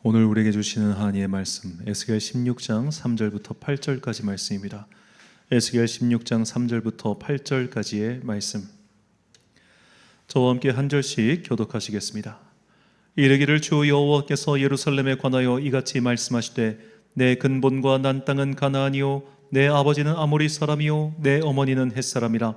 오늘 우리에게 주시는 하나님의 말씀 에스겔 16장 3절부터 8절까지 말씀입니다. 에스겔 16장 3절부터 8절까지의 말씀, 저와 함께 한 절씩 교독하시겠습니다. 이르기를 주 여호와께서 예루살렘에 관하여 이같이 말씀하시되 내 근본과 난 땅은 가나안이요 내 아버지는 아모리 사람이요 내 어머니는 헷 사람이라.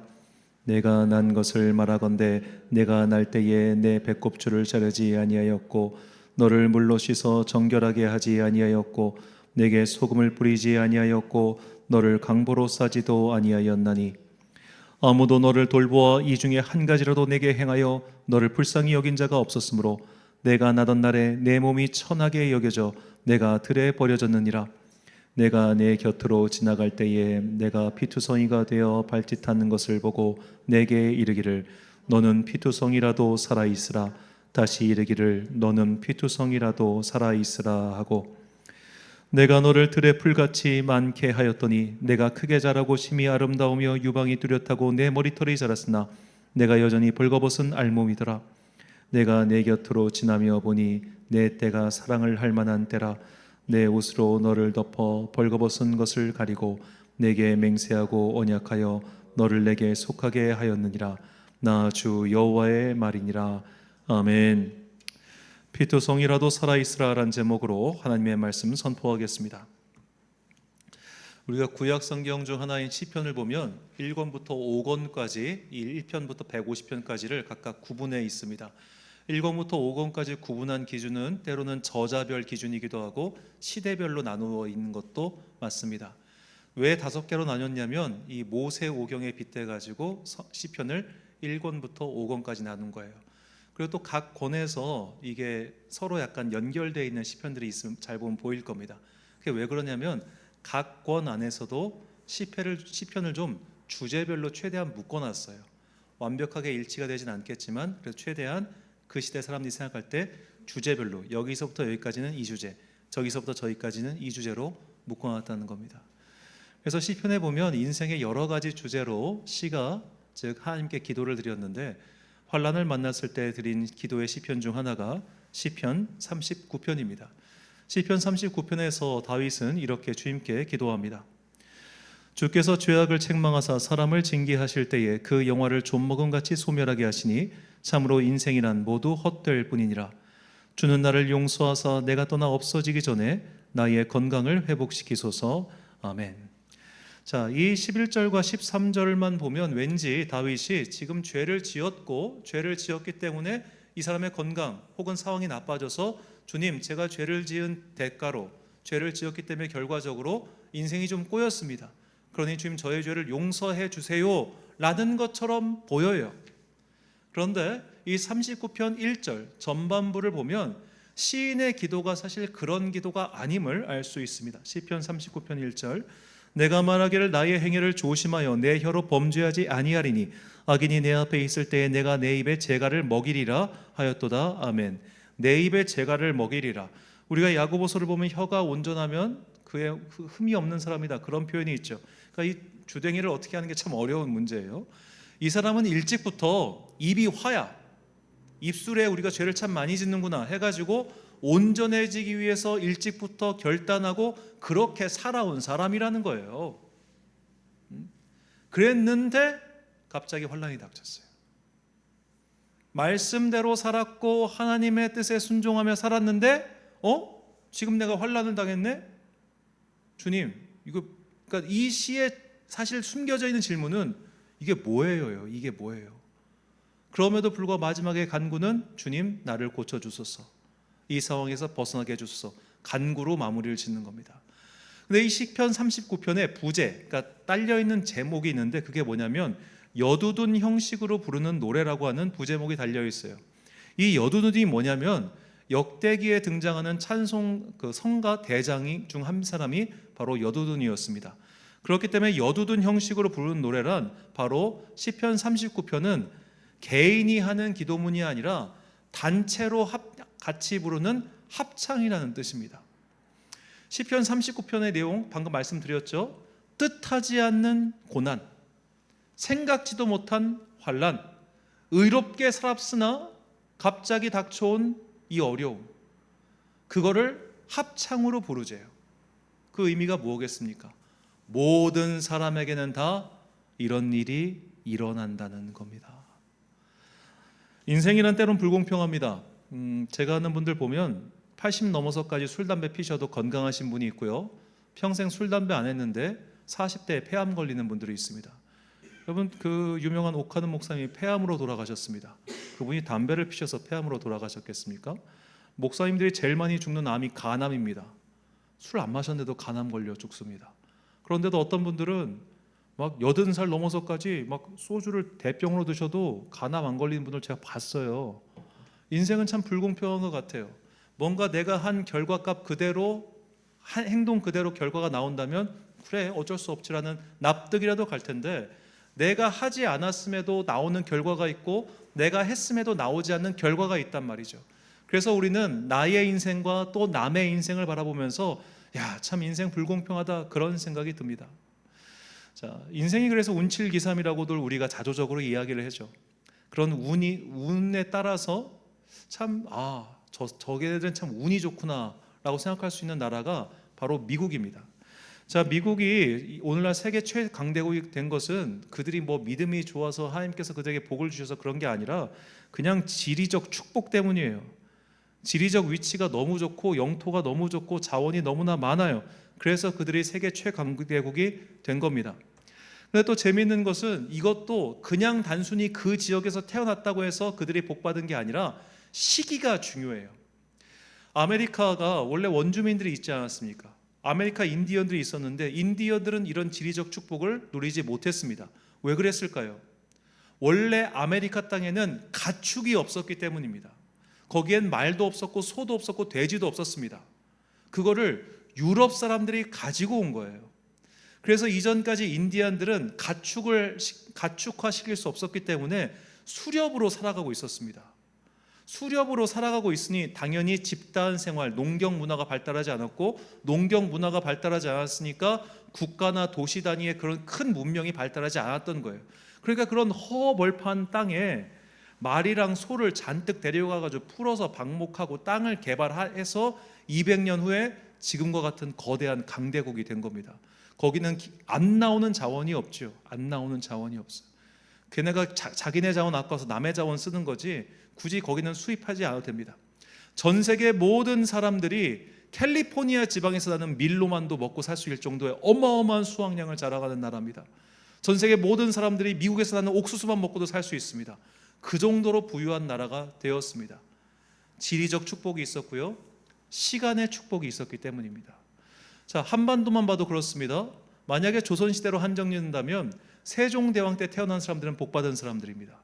내가 난 것을 말하건대 내가 날 때에 내 배꼽줄을 자르지 아니하였고 너를 물로 씻어 정결하게 하지 아니하였고 내게 소금을 뿌리지 아니하였고 너를 강보로 싸지도 아니하였나니 아무도 너를 돌보아 이 중에 한 가지라도 내게 행하여 너를 불쌍히 여긴 자가 없었으므로 내가 나던 날에 내 몸이 천하게 여겨져 내가 들에 버려졌느니라. 내가 내 곁으로 지나갈 때에 내가 피투성이가 되어 발짓하는 것을 보고 내게 이르기를 너는 피투성이라도 살아있으라. 다시 이르기를 너는 피투성이라도 살아있으라 하고 내가 너를 들의 풀같이 많게 하였더니 내가 크게 자라고 심히 아름다우며 유방이 뚜렷하고 내 머리털이 자랐으나 내가 여전히 벌거벗은 알몸이더라. 내가 내 곁으로 지나며 보니 내 때가 사랑을 할 만한 때라. 내 옷으로 너를 덮어 벌거벗은 것을 가리고 내게 맹세하고 언약하여 너를 내게 속하게 하였느니라. 나 주 여호와의 말이니라. 아멘. 피투성이라도 살아있으라라는 제목으로 하나님의 말씀 선포하겠습니다. 우리가 구약 성경 중 하나인 시편을 보면 1권부터 5권까지, 1편부터 150편까지를 각각 구분해 있습니다. 1권부터 5권까지 구분한 기준은 때로는 저자별 기준이기도 하고 시대별로 나누어 있는 것도 맞습니다. 왜 5개로 나눴냐면 이 모세 오경에 빗대 가지고 시편을 1권부터 5권까지 나눈 거예요. 그리고 또 각 권에서 이게 서로 약간 연결되어 있는 시편들이 있으면 잘 보면 보일 겁니다. 그게 왜 그러냐면 각 권 안에서도 시편을 좀 주제별로 최대한 묶어놨어요. 완벽하게 일치가 되진 않겠지만 그래도 최대한 그 시대 사람들이 생각할 때 주제별로 여기서부터 여기까지는 이 주제, 저기서부터 저기까지는 이 주제로 묶어놨다는 겁니다. 그래서 시편에 보면 인생의 여러 가지 주제로 시가, 즉 하나님께 기도를 드렸는데 환난을 만났을 때 드린 기도의 시편 중 하나가 시편 39편입니다. 시편 39편에서 다윗은 이렇게 주님께 기도합니다. 주께서 죄악을 책망하사 사람을 징계하실 때에 그 영화를 좀먹음같이 소멸하게 하시니 참으로 인생이란 모두 헛될 뿐이니라. 주는 나를 용서하사 내가 떠나 없어지기 전에 나의 건강을 회복시키소서. 아멘. 자, 이 11절과 13절만 보면 왠지 다윗이 지금 죄를 지었기 때문에 이 사람의 건강 혹은 상황이 나빠져서 주님, 제가 죄를 지은 대가로 죄를 지었기 때문에 결과적으로 인생이 좀 꼬였습니다. 그러니 주님 저의 죄를 용서해 주세요 라는 것처럼 보여요. 그런데 이 39편 1절 전반부를 보면 시인의 기도가 사실 그런 기도가 아님을 알 수 있습니다. 시편 39편 1절 내가 말하기를 나의 행위를 조심하여 내 혀로 범죄하지 아니하리니 악인이 내 앞에 있을 때에 내가 내 입에 재갈을 먹이리라 하였도다. 아멘. 내 입에 재갈을 먹이리라. 우리가 야고보서를 보면 혀가 온전하면 그의 흠이 없는 사람이다, 그런 표현이 있죠. 그러니까 이 주댕이를 어떻게 하는 게 참 어려운 문제예요. 이 사람은 일찍부터 입이 화야, 입술에 우리가 죄를 참 많이 짓는구나 해가지고 온전해지기 위해서 일찍부터 결단하고 그렇게 살아온 사람이라는 거예요. 그랬는데 갑자기 환난이 닥쳤어요. 말씀대로 살았고 하나님의 뜻에 순종하며 살았는데 지금 내가 환난을 당했네? 주님, 그러니까 이 시에 사실 숨겨져 있는 질문은 이게 뭐예요? 이게 뭐예요? 그럼에도 불구하고 마지막에 간구는 주님 나를 고쳐주소서, 이 상황에서 벗어나게 해주소서, 간구로 마무리를 짓는 겁니다. 근데 이 시편 39편에 부제, 그러니까 딸려있는 제목이 있는데 그게 뭐냐면 여두둔 형식으로 부르는 노래라고 하는 부제목이 달려있어요. 이 여두둔이 뭐냐면 역대기에 등장하는 찬송 성가 대장 중 한 사람이 바로 여두둔이었습니다. 그렇기 때문에 여두둔 형식으로 부르는 노래란 바로 시편 39편은 개인이 하는 기도문이 아니라 단체로 같이 부르는 합창이라는 뜻입니다. 시편 39편의 내용 방금 말씀드렸죠. 뜻하지 않는 고난, 생각지도 못한 환난, 의롭게 살았으나 갑자기 닥쳐온 이 어려움, 그거를 합창으로 부르재요. 그 의미가 뭐겠습니까? 모든 사람에게는 다 이런 일이 일어난다는 겁니다. 인생이란 때론 불공평합니다. 제가 아는 분들 보면 80 넘어서까지 술, 담배 피셔도 건강하신 분이 있고요, 평생 술, 담배 안 했는데 40대에 폐암 걸리는 분들이 있습니다. 여러분, 그 유명한 옥하는 목사님이 폐암으로 돌아가셨습니다. 그분이 담배를 피셔서 폐암으로 돌아가셨겠습니까? 목사님들이 제일 많이 죽는 암이 간암입니다. 술 안 마셨는데도 간암 걸려 죽습니다. 그런데도 어떤 분들은 막 80살 넘어서까지 막 소주를 대병으로 드셔도 간암 안 걸리는 분을 제가 봤어요. 인생은 참 불공평한 것 같아요. 뭔가 내가 한 결과값 그대로, 한 행동 그대로 결과가 나온다면 그래 어쩔 수 없지라는 납득이라도 갈 텐데, 내가 하지 않았음에도 나오는 결과가 있고 내가 했음에도 나오지 않는 결과가 있단 말이죠. 그래서 우리는 나의 인생과 또 남의 인생을 바라보면서 야, 참 인생 불공평하다, 그런 생각이 듭니다. 자, 인생이 그래서 운칠기삼이라고들 우리가 자조적으로 이야기를 하죠. 그런 운에 따라서 참 저게들은 참 운이 좋구나라고 생각할 수 있는 나라가 바로 미국입니다. 자, 미국이 오늘날 세계 최강대국이 된 것은 그들이 뭐 믿음이 좋아서 하나님께서 그들에게 복을 주셔서 그런 게 아니라 그냥 지리적 축복 때문이에요. 지리적 위치가 너무 좋고 영토가 너무 좋고 자원이 너무나 많아요. 그래서 그들이 세계 최강대국이 된 겁니다. 그런데 또 재미있는 것은 이것도 그냥 단순히 그 지역에서 태어났다고 해서 그들이 복받은 게 아니라 시기가 중요해요. 아메리카가 원래 원주민들이 있지 않았습니까? 아메리카 인디언들이 있었는데 인디언들은 이런 지리적 축복을 누리지 못했습니다. 왜 그랬을까요? 원래 아메리카 땅에는 가축이 없었기 때문입니다. 거기엔 말도 없었고 소도 없었고 돼지도 없었습니다. 그거를 유럽 사람들이 가지고 온 거예요. 그래서 이전까지 인디언들은 가축화시킬 수 없었기 때문에 수렵으로 살아가고 있었습니다. 수렵으로 살아가고 있으니 당연히 집단 생활, 농경 문화가 발달하지 않았고, 농경 문화가 발달하지 않았으니까 국가나 도시 단위의 그런 큰 문명이 발달하지 않았던 거예요. 그러니까 그런 허벌판 땅에 말이랑 소를 잔뜩 데려가가지고 풀어서 방목하고 땅을 개발해서 200년 후에 지금과 같은 거대한 강대국이 된 겁니다. 거기는 안 나오는 자원이 없죠. 안 나오는 자원이 없어요. 걔네가 자기네 자원 아까워서 남의 자원 쓰는 거지 굳이 거기는 수입하지 않아도 됩니다. 전 세계 모든 사람들이 캘리포니아 지방에서 나는 밀로만도 먹고 살 수 있을 정도의 어마어마한 수확량을 자랑하는 나라입니다. 전 세계 모든 사람들이 미국에서 나는 옥수수만 먹고도 살 수 있습니다. 그 정도로 부유한 나라가 되었습니다. 지리적 축복이 있었고요, 시간의 축복이 있었기 때문입니다. 자, 한반도만 봐도 그렇습니다. 만약에 조선시대로 한정된다면 세종대왕 때 태어난 사람들은 복받은 사람들입니다.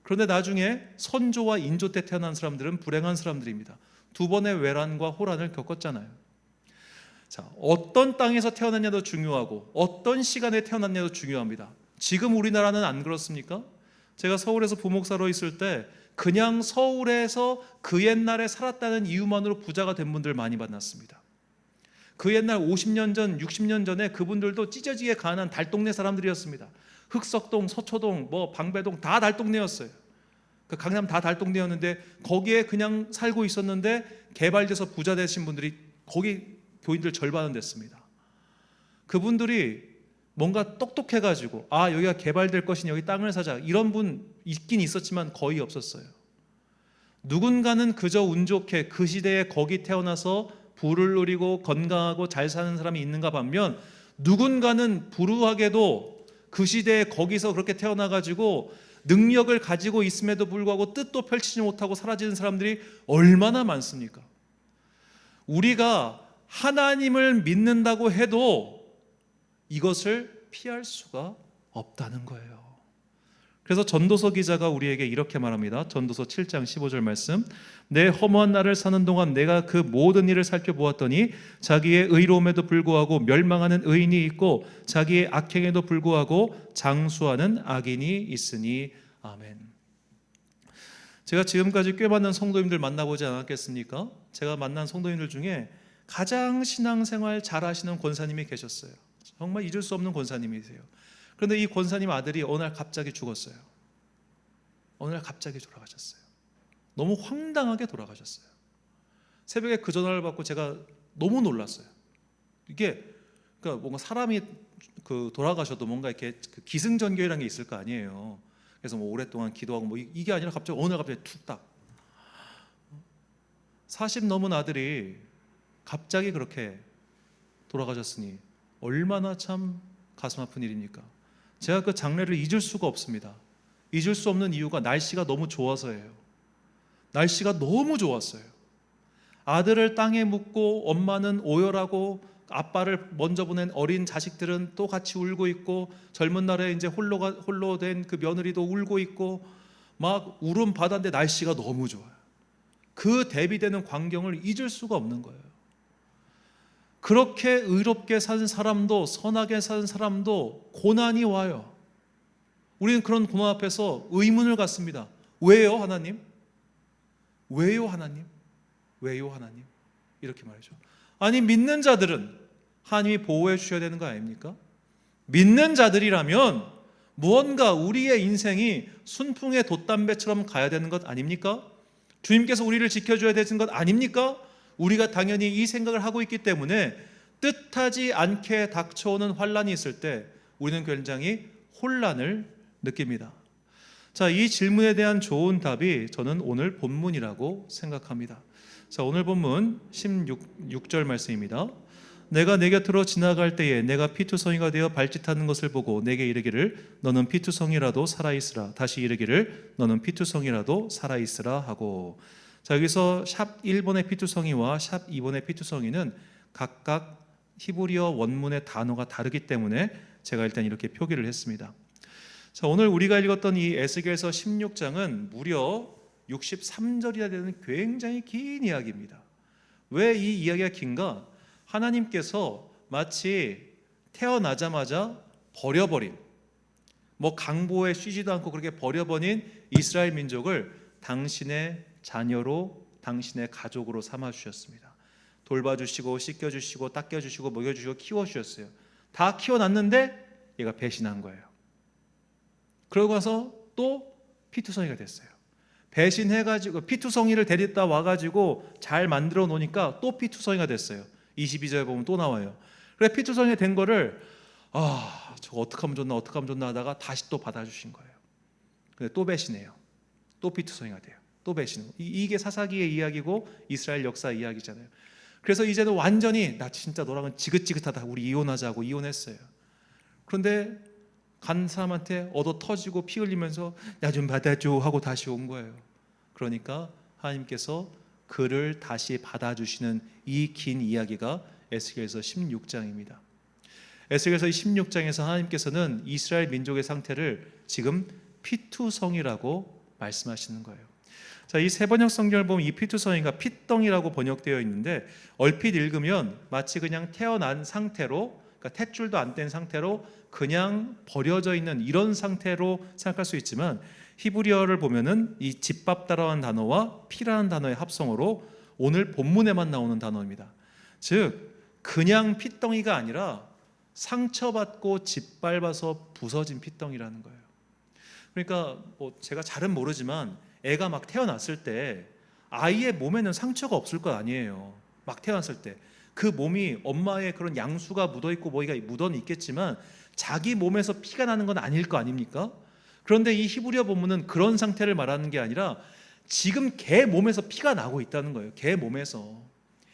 그런데 나중에 선조와 인조 때 태어난 사람들은 불행한 사람들입니다. 두 번의 외란과 호란을 겪었잖아요. 자, 어떤 땅에서 태어났냐도 중요하고 어떤 시간에 태어났냐도 중요합니다. 지금 우리나라는 안 그렇습니까? 제가 서울에서 부목사로 있을 때 그냥 서울에서 그 옛날에 살았다는 이유만으로 부자가 된 분들 많이 만났습니다. 그 옛날 50년 전, 60년 전에 그분들도 찢어지게 가난한 달동네 사람들이었습니다. 흑석동, 서초동, 방배동 다 달동네였어요. 그 강남 다 달동네였는데 거기에 그냥 살고 있었는데 개발돼서 부자 되신 분들이 거기 교인들 절반은 됐습니다. 그분들이 뭔가 똑똑해가지고 여기가 개발될 것이니 여기 땅을 사자, 이런 분 있긴 있었지만 거의 없었어요. 누군가는 그저 운 좋게 그 시대에 거기 태어나서 부를 누리고 건강하고 잘 사는 사람이 있는가 반면, 누군가는 불우하게도 그 시대에 거기서 그렇게 태어나가지고 능력을 가지고 있음에도 불구하고 뜻도 펼치지 못하고 사라지는 사람들이 얼마나 많습니까? 우리가 하나님을 믿는다고 해도 이것을 피할 수가 없다는 거예요. 그래서 전도서 기자가 우리에게 이렇게 말합니다. 전도서 7장 15절 말씀, 내 허무한 날을 사는 동안 내가 그 모든 일을 살펴보았더니 자기의 의로움에도 불구하고 멸망하는 의인이 있고 자기의 악행에도 불구하고 장수하는 악인이 있으니. 아멘. 제가 지금까지 꽤 많은 성도님들 만나보지 않았겠습니까? 제가 만난 성도님들 중에 가장 신앙생활 잘하시는 권사님이 계셨어요. 정말 잊을 수 없는 권사님이세요. 그런데 이 권사님 아들이 어느 날 갑자기 죽었어요. 어느 날 갑자기 돌아가셨어요. 너무 황당하게 돌아가셨어요. 새벽에 그 전화를 받고 제가 너무 놀랐어요. 이게 그러니까 뭔가 사람이 돌아가셔도 뭔가 이렇게 기승전결이라는 게 있을 거 아니에요. 그래서 뭐 오랫동안 기도하고 뭐 이게 아니라 갑자기 어느 날 갑자기 툭딱 40 넘은 아들이 갑자기 그렇게 돌아가셨으니 얼마나 참 가슴 아픈 일입니까? 제가 그 장례를 잊을 수가 없습니다. 잊을 수 없는 이유가 날씨가 너무 좋아서예요. 날씨가 너무 좋았어요. 아들을 땅에 묻고 엄마는 오열하고 아빠를 먼저 보낸 어린 자식들은 또 같이 울고 있고 젊은 날에 이제 홀로 된 그 며느리도 울고 있고 막 울음 바다인데 날씨가 너무 좋아요. 그 대비되는 광경을 잊을 수가 없는 거예요. 그렇게 의롭게 산 사람도 선하게 산 사람도 고난이 와요. 우리는 그런 고난 앞에서 의문을 갖습니다. 왜요, 하나님? 왜요, 하나님? 왜요, 하나님? 이렇게 말이죠. 아니, 믿는 자들은 하나님이 보호해 주셔야 되는 거 아닙니까? 믿는 자들이라면 무언가 우리의 인생이 순풍의 돛담배처럼 가야 되는 것 아닙니까? 주님께서 우리를 지켜줘야 되는 것 아닙니까? 우리가 당연히 이 생각을 하고 있기 때문에 뜻하지 않게 닥쳐오는 환란이 있을 때 우리는 굉장히 혼란을 느낍니다. 자, 이 질문에 대한 좋은 답이 저는 오늘 본문이라고 생각합니다. 자, 오늘 본문 16절 말씀입니다. 내가 내 곁으로 지나갈 때에 내가 피투성이가 되어 발짓하는 것을 보고 내게 이르기를 너는 피투성이라도 살아있으라. 다시 이르기를 너는 피투성이라도 살아있으라 하고. 자, 여기서 샵 1번의 피투성이와 샵 2번의 피투성이는 각각 히브리어 원문의 단어가 다르기 때문에 제가 일단 이렇게 표기를 했습니다. 자, 오늘 우리가 읽었던 이 에스겔서 16장은 무려 63절이나 되는 굉장히 긴 이야기입니다. 왜 이 이야기가 긴가? 하나님께서 마치 태어나자마자 버려버린, 뭐 강보에 쉬지도 않고 그렇게 버려버린 이스라엘 민족을 당신의 자녀로, 당신의 가족으로 삼아주셨습니다. 돌봐주시고 씻겨주시고 닦여주시고 먹여주시고 키워주셨어요. 다 키워놨는데 얘가 배신한 거예요. 그러고 나서 또 피투성이가 됐어요. 배신해가지고 피투성이를 데리다 와가지고 잘 만들어 놓으니까 또 피투성이가 됐어요. 22절에 보면 또 나와요. 그래, 피투성이 된 거를 저거 어떻게 하면 좋나 하다가 다시 또 받아주신 거예요. 근데 또 배신해요. 또 피투성이가 돼요. 또 배신하고. 이게 사사기의 이야기고 이스라엘 역사 이야기잖아요. 그래서 이제는 완전히 나 진짜 너랑은 지긋지긋하다, 우리 이혼하자고 이혼했어요. 그런데 간 사람한테 얻어 터지고 피 흘리면서 나 좀 받아줘 하고 다시 온 거예요. 그러니까 하나님께서 그를 다시 받아주시는 이 긴 이야기가 에스겔서 16장입니다. 에스겔서 16장에서 하나님께서는 이스라엘 민족의 상태를 지금 피투성이라고 말씀하시는 거예요. 자, 이 세번역 성경을 보면 이 피투성이가 핏덩이라고 번역되어 있는데 얼핏 읽으면 마치 그냥 태어난 상태로, 그러니까 탯줄도 안 뗀 상태로 그냥 버려져 있는 이런 상태로 생각할 수 있지만 히브리어를 보면은 이 짓밟다라는 단어와 피라는 단어의 합성어로 오늘 본문에만 나오는 단어입니다. 즉 그냥 핏덩이가 아니라 상처받고 짓밟아서 부서진 핏덩이라는 거예요. 그러니까 뭐 제가 잘은 모르지만 애가 막 태어났을 때 아이의 몸에는 상처가 없을 것 아니에요. 막 태어났을 때 그 몸이 엄마의 그런 양수가 묻어있고 뭐가 묻어 있겠지만 자기 몸에서 피가 나는 건 아닐 거 아닙니까? 그런데 이 히브리어 본문은 그런 상태를 말하는 게 아니라 지금 걔 몸에서 피가 나고 있다는 거예요. 걔 몸에서.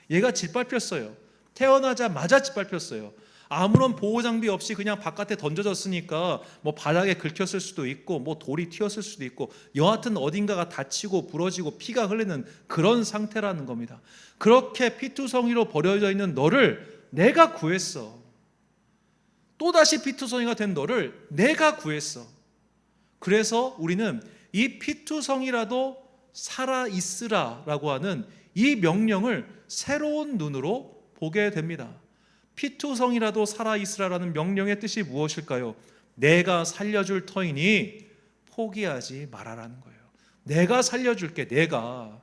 얘가 짓밟혔어요. 태어나자마자 짓밟혔어요. 아무런 보호 장비 없이 그냥 바깥에 던져졌으니까 뭐 바닥에 긁혔을 수도 있고 뭐 돌이 튀었을 수도 있고 여하튼 어딘가가 다치고 부러지고 피가 흘리는 그런 상태라는 겁니다. 그렇게 피투성이로 버려져 있는 너를 내가 구했어. 또다시 피투성이가 된 너를 내가 구했어. 그래서 우리는 이 피투성이라도 살아있으라라고 하는 이 명령을 새로운 눈으로 보게 됩니다. 피투성이라도 살아있으라라는 명령의 뜻이 무엇일까요? 내가 살려줄 터이니 포기하지 말아라는 거예요. 내가 살려줄게. 내가.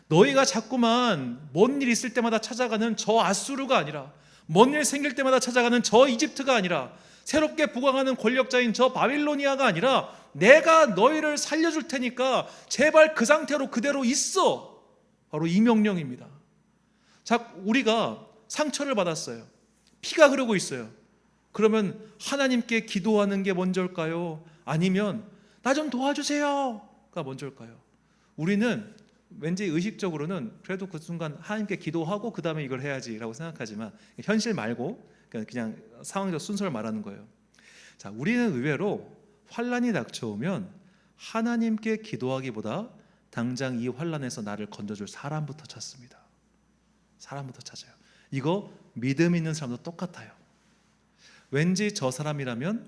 너희가 자꾸만 뭔 일 있을 때마다 찾아가는 저 아수르가 아니라, 뭔 일 생길 때마다 찾아가는 저 이집트가 아니라, 새롭게 부강하는 권력자인 저 바빌로니아가 아니라 내가 너희를 살려줄 테니까 제발 그 상태로 그대로 있어. 바로 이 명령입니다. 자, 우리가 상처를 받았어요. 피가 흐르고 있어요. 그러면 하나님께 기도하는 게 먼저일까요? 아니면 나 좀 도와주세요가 먼저일까요? 우리는 왠지 의식적으로는 그래도 그 순간 하나님께 기도하고 그 다음에 이걸 해야지라고 생각하지만, 현실 말고 그냥 상황적 순서를 말하는 거예요. 자, 우리는 의외로 환란이 닥쳐오면 하나님께 기도하기보다 당장 이 환란에서 나를 건져줄 사람부터 찾습니다. 사람부터 찾아요. 이거 믿음 있는 사람도 똑같아요. 왠지 저 사람이라면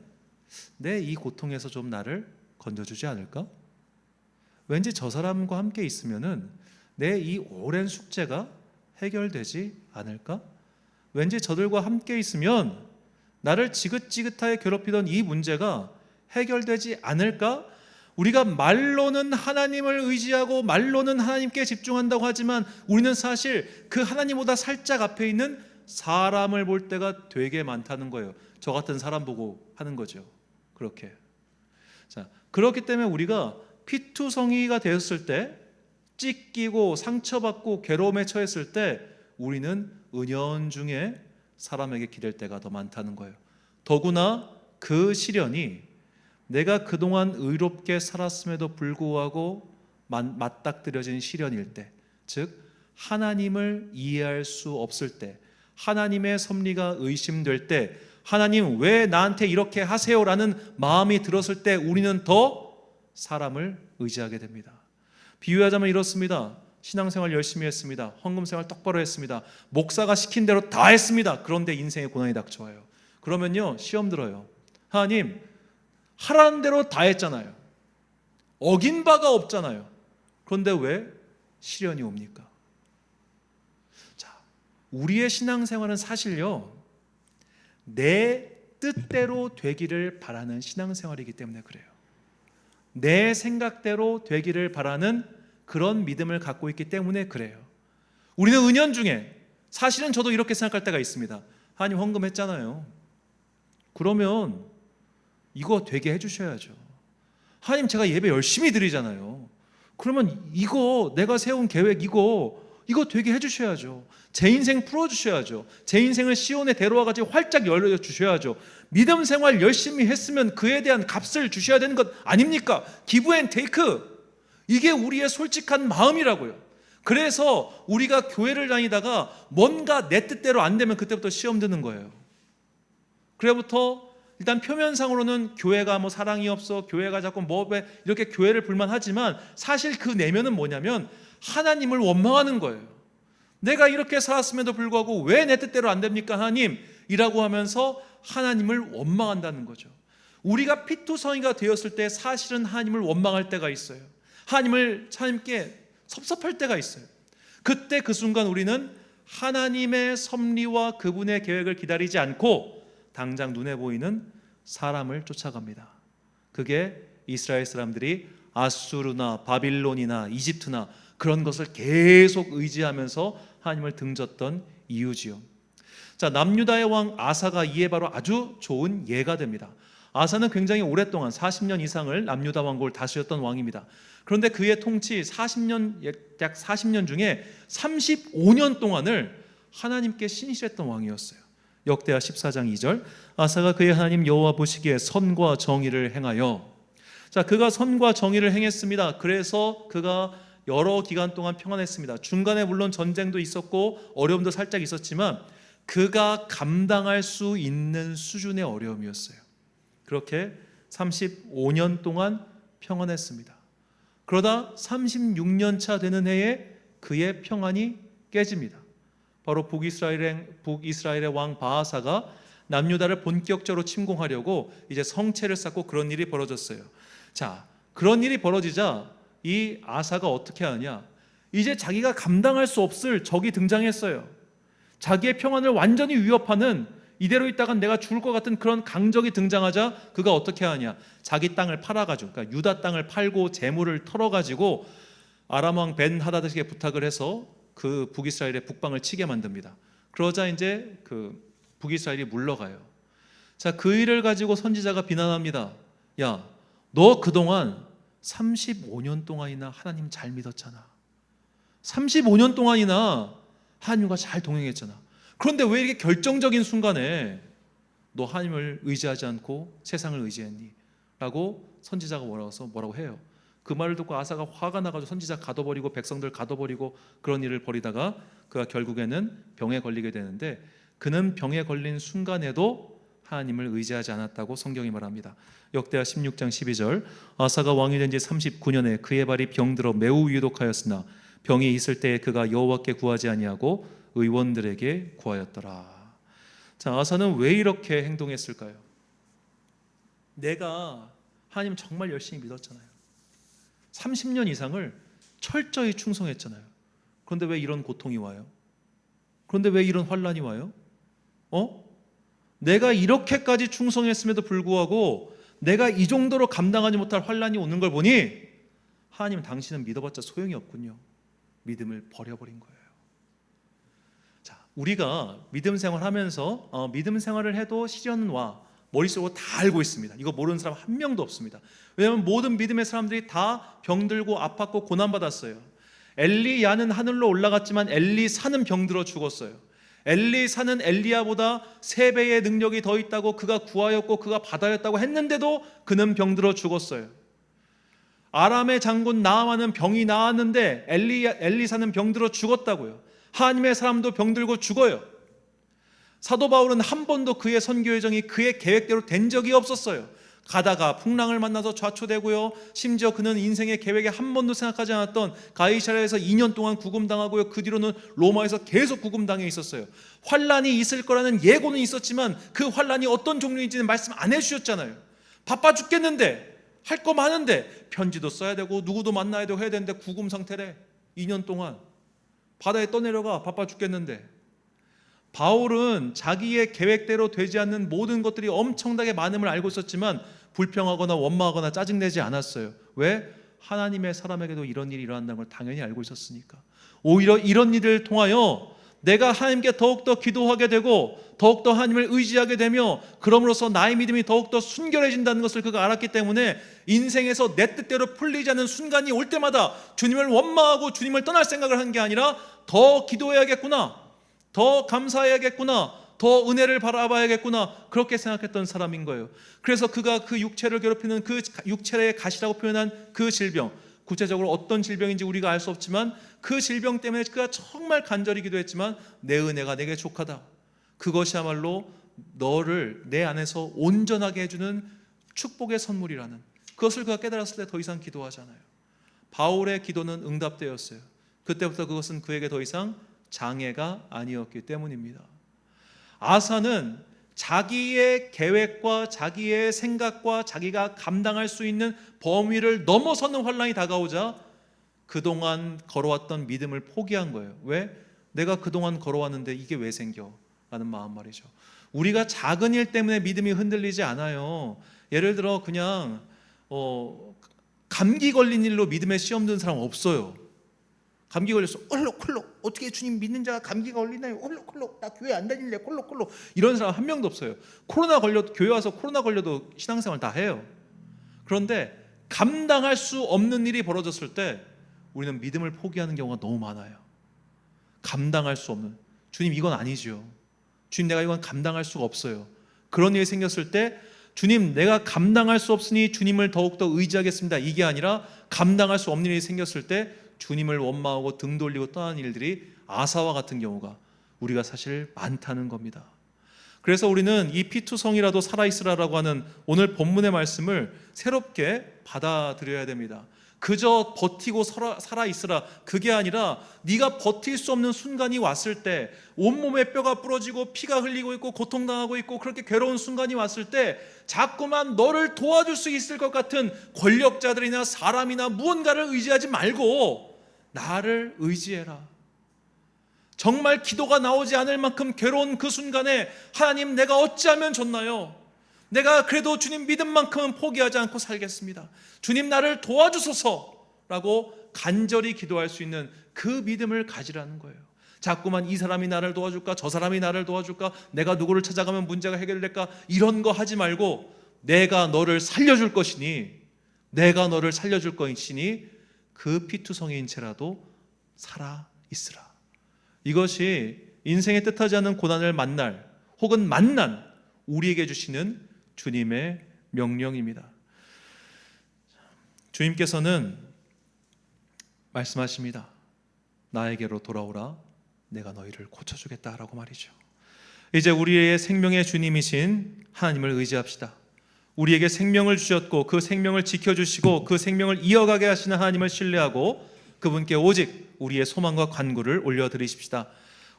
내 이 고통에서 좀 나를 건져주지 않을까? 왠지 저 사람과 함께 있으면은 내 이 오랜 숙제가 해결되지 않을까? 왠지 저들과 함께 있으면 나를 지긋지긋하게 괴롭히던 이 문제가 해결되지 않을까? 우리가 말로는 하나님을 의지하고 말로는 하나님께 집중한다고 하지만 우리는 사실 그 하나님보다 살짝 앞에 있는 사람을 볼 때가 되게 많다는 거예요. 저 같은 사람 보고 하는 거죠. 그렇게. 자, 그렇기 때문에 우리가 피투성이가 되었을 때, 찢기고 상처받고 괴로움에 처했을 때 우리는 은연중에 사람에게 기댈 때가 더 많다는 거예요. 더구나 그 시련이 내가 그동안 의롭게 살았음에도 불구하고 맞닥뜨려진 시련일 때, 즉 하나님을 이해할 수 없을 때, 하나님의 섭리가 의심될 때, 하나님 왜 나한테 이렇게 하세요라는 마음이 들었을 때 우리는 더 사람을 의지하게 됩니다. 비유하자면 이렇습니다. 신앙생활 열심히 했습니다. 헌금생활 똑바로 했습니다. 목사가 시킨 대로 다 했습니다. 그런데 인생에 고난이 닥쳐와요. 그러면요, 시험 들어요. 하나님, 하라는 대로 다 했잖아요. 어긴 바가 없잖아요. 그런데 왜 시련이 옵니까? 자, 우리의 신앙생활은 사실요, 내 뜻대로 되기를 바라는 신앙생활이기 때문에 그래요. 내 생각대로 되기를 바라는 그런 믿음을 갖고 있기 때문에 그래요. 우리는 은연중에, 사실은 저도 이렇게 생각할 때가 있습니다. 하나님 헌금했잖아요. 그러면 이거 되게 해주셔야죠. 하나님 제가 예배 열심히 드리잖아요. 그러면 이거 내가 세운 계획 이거 되게 해주셔야죠. 제 인생 풀어주셔야죠. 제 인생을 시온에 데려와가지고 활짝 열어주셔야죠. 믿음 생활 열심히 했으면 그에 대한 값을 주셔야 되는 것 아닙니까? 기브 앤 테이크, 이게 우리의 솔직한 마음이라고요. 그래서 우리가 교회를 다니다가 뭔가 내 뜻대로 안 되면 그때부터 시험 드는 거예요. 그래부터 일단 표면상으로는 교회가 뭐 사랑이 없어, 교회가 자꾸 뭐에 이렇게 교회를 불만하지만 사실 그 내면은 뭐냐면 하나님을 원망하는 거예요. 내가 이렇게 살았음에도 불구하고 왜 내 뜻대로 안 됩니까 하나님? 이라고 하면서 하나님을 원망한다는 거죠. 우리가 피투성이가 되었을 때 사실은 하나님을 원망할 때가 있어요. 하나님께 섭섭할 때가 있어요. 그때 그 순간 우리는 하나님의 섭리와 그분의 계획을 기다리지 않고 당장 눈에 보이는 사람을 쫓아갑니다. 그게 이스라엘 사람들이 아수르나 바빌론이나 이집트나 그런 것을 계속 의지하면서 하나님을 등졌던 이유지요. 자, 남유다의 왕 아사가 이에 바로 아주 좋은 예가 됩니다. 아사는 굉장히 오랫동안 40년 이상을 남유다 왕국을 다스렸던 왕입니다. 그런데 그의 통치 약 40년 중에 35년 동안을 하나님께 신실했던 왕이었어요. 역대하 14장 2절, 아사가 그의 하나님 여호와 보시기에 선과 정의를 행하여, 자, 그가 선과 정의를 행했습니다. 그래서 그가 여러 기간 동안 평안했습니다. 중간에 물론 전쟁도 있었고 어려움도 살짝 있었지만 그가 감당할 수 있는 수준의 어려움이었어요. 그렇게 35년 동안 평안했습니다. 그러다 36년 차 되는 해에 그의 평안이 깨집니다. 바로 북이스라엘의 왕 바하사가 남유다를 본격적으로 침공하려고 이제 성체를 쌓고 그런 일이 벌어졌어요. 자, 그런 일이 벌어지자 이 아사가 어떻게 하느냐? 이제 자기가 감당할 수 없을 적이 등장했어요. 자기의 평안을 완전히 위협하는, 이대로 있다간 내가 죽을 것 같은 그런 강적이 등장하자 그가 어떻게 하냐? 자기 땅을 팔아가지고, 그러니까 유다 땅을 팔고 재물을 털어가지고 아람 왕 벤 하다드에게 부탁을 해서 그 북이스라엘의 북방을 치게 만듭니다. 그러자 이제 그 북이스라엘이 물러가요. 자, 그 일을 가지고 선지자가 비난합니다. 야, 너 그동안 35년 동안이나 하나님 잘 믿었잖아. 35년 동안이나 하나님과 잘 동행했잖아. 그런데 왜 이렇게 결정적인 순간에 너 하나님을 의지하지 않고 세상을 의지했니? 라고 선지자가 뭐라고 해요. 그 말을 듣고 아사가 화가 나가지고 선지자 가둬버리고 백성들 가둬버리고 그런 일을 벌이다가 그가 결국에는 병에 걸리게 되는데, 그는 병에 걸린 순간에도 하나님을 의지하지 않았다고 성경이 말합니다. 역대하 16장 12절, 아사가 왕이 된 지 39년에 그의 발이 병들어 매우 위독하였으나 병이 있을 때에 그가 여호와께 구하지 아니하고 의원들에게 구하였더라. 자, 아사는 왜 이렇게 행동했을까요? 내가 하나님 정말 열심히 믿었잖아요. 30년 이상을 철저히 충성했잖아요. 그런데 왜 이런 고통이 와요? 그런데 왜 이런 환난이 와요? 내가 이렇게까지 충성했음에도 불구하고 내가 이 정도로 감당하지 못할 환난이 오는 걸 보니 하나님, 당신은 믿어봤자 소용이 없군요. 믿음을 버려버린 거예요. 자, 우리가 믿음 생활하면서 믿음 생활을 해도 시련은 와. 머릿속으로 다 알고 있습니다. 이거 모르는 사람 한 명도 없습니다. 왜냐하면 모든 믿음의 사람들이 다 병들고 아팠고 고난받았어요. 엘리야는 하늘로 올라갔지만 엘리사는 병들어 죽었어요. 엘리사는 엘리야보다 3배의 능력이 더 있다고 그가 구하였고 그가 받아였다고 했는데도 그는 병들어 죽었어요. 아람의 장군 나아만은 병이 나았는데 엘리사는 병들어 죽었다고요. 하나님의 사람도 병들고 죽어요. 사도 바울은 한 번도 그의 선교 여정이 그의 계획대로 된 적이 없었어요. 가다가 풍랑을 만나서 좌초되고요. 심지어 그는 인생의 계획에 한 번도 생각하지 않았던 가이사랴에서 2년 동안 구금당하고요. 그 뒤로는 로마에서 계속 구금당해 있었어요. 환란이 있을 거라는 예고는 있었지만 그 환란이 어떤 종류인지는 말씀 안 해주셨잖아요. 바빠 죽겠는데, 할 거 많은데, 편지도 써야 되고 누구도 만나야 되고 해야 되는데 구금 상태래. 2년 동안 바다에 떠내려가. 바빠 죽겠는데. 바울은 자기의 계획대로 되지 않는 모든 것들이 엄청나게 많음을 알고 있었지만 불평하거나 원망하거나 짜증내지 않았어요. 왜? 하나님의 사람에게도 이런 일이 일어난다는 걸 당연히 알고 있었으니까. 오히려 이런 일을 통하여 내가 하나님께 더욱더 기도하게 되고 더욱더 하나님을 의지하게 되며 그럼으로써 나의 믿음이 더욱더 순결해진다는 것을 그가 알았기 때문에 인생에서 내 뜻대로 풀리지 않는 순간이 올 때마다 주님을 원망하고 주님을 떠날 생각을 한 게 아니라 더 기도해야겠구나, 더 감사해야겠구나, 더 은혜를 바라봐야겠구나, 그렇게 생각했던 사람인 거예요. 그래서 그가 그 육체를 괴롭히는 그 육체의 가시라고 표현한 그 질병, 구체적으로 어떤 질병인지 우리가 알 수 없지만 그 질병 때문에 그가 정말 간절히 기도했지만 내 은혜가 내게 족하다, 그것이야말로 너를 내 안에서 온전하게 해주는 축복의 선물이라는 그것을 그가 깨달았을 때 더 이상 기도하지 않아요. 바울의 기도는 응답되었어요. 그때부터 그것은 그에게 더 이상 장애가 아니었기 때문입니다. 아사는 자기의 계획과 자기의 생각과 자기가 감당할 수 있는 범위를 넘어서는 환란이 다가오자 그동안 걸어왔던 믿음을 포기한 거예요. 왜? 내가 그동안 걸어왔는데 이게 왜 생겨? 라는 마음 말이죠. 우리가 작은 일 때문에 믿음이 흔들리지 않아요. 예를 들어 그냥 감기 걸린 일로 믿음에 시험 든 사람 없어요. 감기 걸렸어. 콜록 어떻게 주님 믿는 자가 감기가 걸리나요? 콜록 나 교회 안 다닐래. 콜록 이런 사람 한 명도 없어요. 교회 와서 코로나 걸려도 신앙생활 다 해요. 그런데 감당할 수 없는 일이 벌어졌을 때 우리는 믿음을 포기하는 경우가 너무 많아요. 감당할 수 없는, 주님 이건 아니죠. 주님 내가 이건 감당할 수가 없어요. 그런 일이 생겼을 때 주님 내가 감당할 수 없으니 주님을 더욱더 의지하겠습니다, 이게 아니라 감당할 수 없는 일이 생겼을 때 주님을 원망하고 등 돌리고 떠나는 일들이 아사와 같은 경우가 우리가 사실 많다는 겁니다. 그래서 우리는 이 피투성이라도 살아있으라라고 하는 오늘 본문의 말씀을 새롭게 받아들여야 됩니다. 그저 버티고 살아있으라, 그게 아니라 네가 버틸 수 없는 순간이 왔을 때, 온몸에 뼈가 부러지고 피가 흘리고 있고 고통당하고 있고 그렇게 괴로운 순간이 왔을 때 자꾸만 너를 도와줄 수 있을 것 같은 권력자들이나 사람이나 무언가를 의지하지 말고 나를 의지해라. 정말 기도가 나오지 않을 만큼 괴로운 그 순간에 하나님 내가 어찌하면 좋나요? 내가 그래도 주님 믿음만큼은 포기하지 않고 살겠습니다. 주님 나를 도와주소서라고 간절히 기도할 수 있는 그 믿음을 가지라는 거예요. 자꾸만 이 사람이 나를 도와줄까, 저 사람이 나를 도와줄까, 내가 누구를 찾아가면 문제가 해결될까, 이런 거 하지 말고 내가 너를 살려줄 것이니, 내가 너를 살려줄 것이니 그 피투성이인 채라도 살아 있으라. 이것이 인생에 뜻하지 않은 고난을 만날 혹은 만난 우리에게 주시는 주님의 명령입니다. 주님께서는 말씀하십니다. 나에게로 돌아오라, 내가 너희를 고쳐주겠다라고 말이죠. 이제 우리의 생명의 주님이신 하나님을 의지합시다. 우리에게 생명을 주셨고 그 생명을 지켜주시고 그 생명을 이어가게 하시는 하나님을 신뢰하고 그분께 오직 우리의 소망과 간구를 올려드리십시다.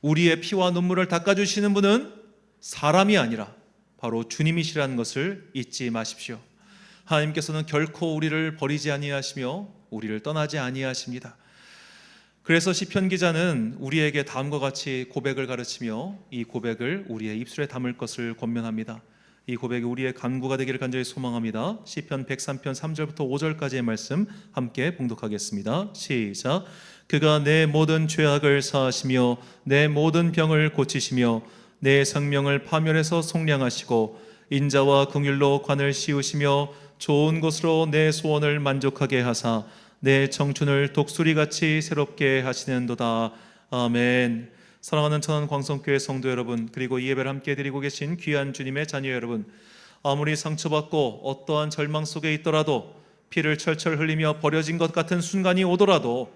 우리의 피와 눈물을 닦아주시는 분은 사람이 아니라 바로 주님이시라는 것을 잊지 마십시오. 하나님께서는 결코 우리를 버리지 아니하시며 우리를 떠나지 아니하십니다. 그래서 시편 기자는 우리에게 다음과 같이 고백을 가르치며 이 고백을 우리의 입술에 담을 것을 권면합니다. 이 고백이 우리의 간구가 되기를 간절히 소망합니다. 시편 103편 3절부터 5절까지의 말씀 함께 봉독하겠습니다. 시작. 그가 내 모든 죄악을 사하시며 내 모든 병을 고치시며 내 생명을 파멸해서 속량하시고 인자와 긍휼로 관을 씌우시며 좋은 것으로 내 소원을 만족하게 하사 내 청춘을 독수리같이 새롭게 하시는도다. 아멘. 사랑하는 천안 광성교회 성도 여러분, 그리고 이 예배를 함께 드리고 계신 귀한 주님의 자녀 여러분, 아무리 상처받고 어떠한 절망 속에 있더라도 피를 철철 흘리며 버려진 것 같은 순간이 오더라도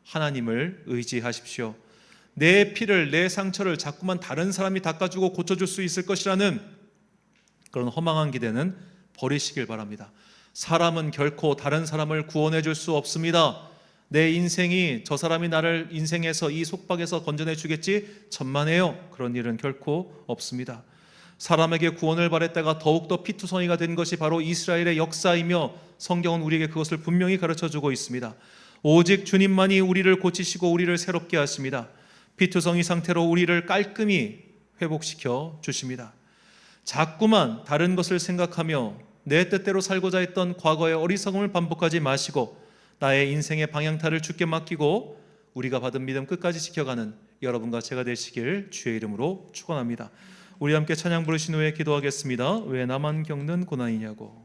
하나님을 의지하십시오. 내 피를, 내 상처를 자꾸만 다른 사람이 닦아주고 고쳐줄 수 있을 것이라는 그런 허망한 기대는 버리시길 바랍니다. 사람은 결코 다른 사람을 구원해 줄 수 없습니다. 내 인생이 저 사람이 나를 인생에서 이 속박에서 건져내 주겠지 천만에요. 그런 일은 결코 없습니다. 사람에게 구원을 바랬다가 더욱더 피투성이가 된 것이 바로 이스라엘의 역사이며 성경은 우리에게 그것을 분명히 가르쳐주고 있습니다. 오직 주님만이 우리를 고치시고 우리를 새롭게 하십니다. 피투성이 상태로 우리를 깔끔히 회복시켜 주십니다. 자꾸만 다른 것을 생각하며 내 뜻대로 살고자 했던 과거의 어리석음을 반복하지 마시고 나의 인생의 방향타를 주께 맡기고 우리가 받은 믿음 끝까지 지켜가는 여러분과 제가 되시길 주의 이름으로 축원합니다. 우리 함께 찬양 부르신 후에 기도하겠습니다. 왜 나만 겪는 고난이냐고.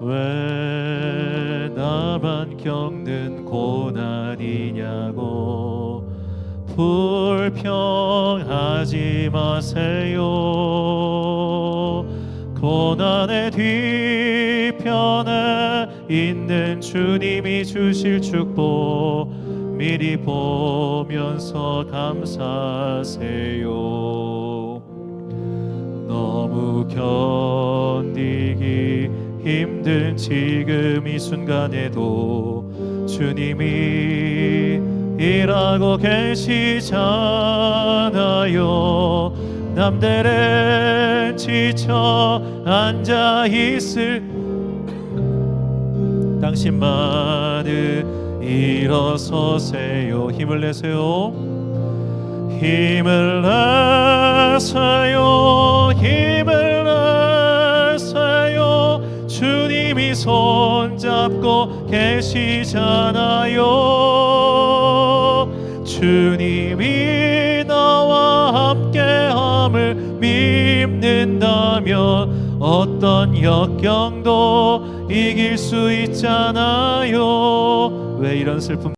왜 나만 겪는 고난이냐고 불평하지 마세요. 고난의 뒤편에 있는 주님이 주실 축복 미리 보면서 감사하세요. 너무 견디기 힘든 지금 이 순간에도 주님이 일하고 계시잖아요. 남들은 지쳐 앉아있을 당신만은 일어서세요. 힘을 내세요. 힘을 내세요. 힘을 내세요. 주님이 손잡고 계시잖아요. 주님이 나와 함께함을 믿는다면 어떤 역경도 이길 수 있잖아요. 왜 이런 슬픔